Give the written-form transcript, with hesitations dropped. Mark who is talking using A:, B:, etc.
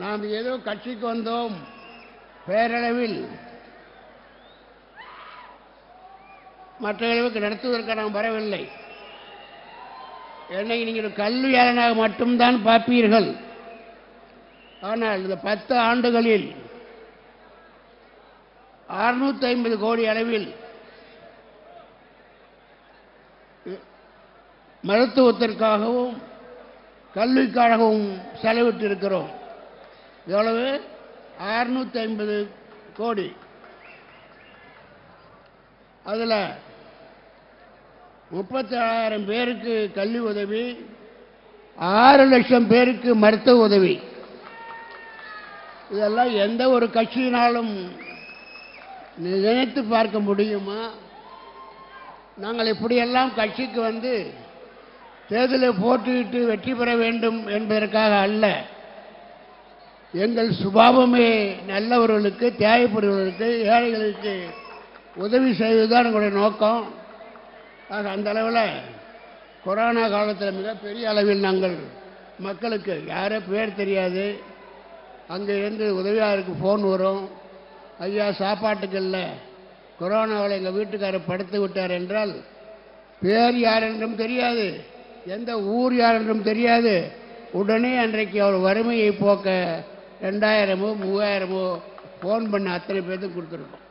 A: நாம் ஏதோ கட்சிக்கு வந்தோம், பேரளவில் மற்ற அளவுக்கு நடத்துவதற்கு நாம் வரவில்லை. என்னை நீங்கள் கல்வியாளனாக மட்டும்தான் பார்ப்பீர்கள். ஆனால் இந்த 10 ஆண்டுகளில் 650 கோடி அளவில் மருத்துவத்திற்காகவும் கல்விக்காகவும் செலவிட்டிருக்கிறோம். எவ்வளவு? 650 கோடி. அதில் 37,000 பேருக்கு கல்வி உதவி, 6 லட்சம் பேருக்கு மருத்துவ உதவி. இதெல்லாம் எந்த ஒரு கட்சியினாலும் நினைத்து பார்க்க முடியுமா? நாங்கள் இப்படியெல்லாம் கட்சிக்கு வந்து தேர்தலில் போட்டியிட்டு வெற்றி பெற வேண்டும் என்பதற்காக அல்ல. எங்கள் சுபாவமே நல்லவர்களுக்கு, தேவைப்படுபவர்களுக்கு, ஏழைகளுக்கு உதவி செய்வதுதான் எங்களுடைய நோக்கம். ஆக அந்த அளவில் கொரோனா காலத்தில் மிகப்பெரிய அளவில் நாங்கள் மக்களுக்கு, யாரோ பேர் தெரியாது, அங்கே இருந்து உதவியாளருக்கு ஃபோன் வரும், ஐயா சாப்பாட்டுக்கு இல்லை, கொரோனாவில் எங்கள் வீட்டுக்காரர் படுத்து விட்டார் என்றால் பேர் யார் என்றும் தெரியாது, எந்த ஊர் யார் என்றும் தெரியாது. உடனே அன்றைக்கு அவர் வறுமையை போக்க 2000மோ 3000மோ ஃபோன் பண்ண அத்தனை பேருக்கு கொடுத்துருக்கோம்.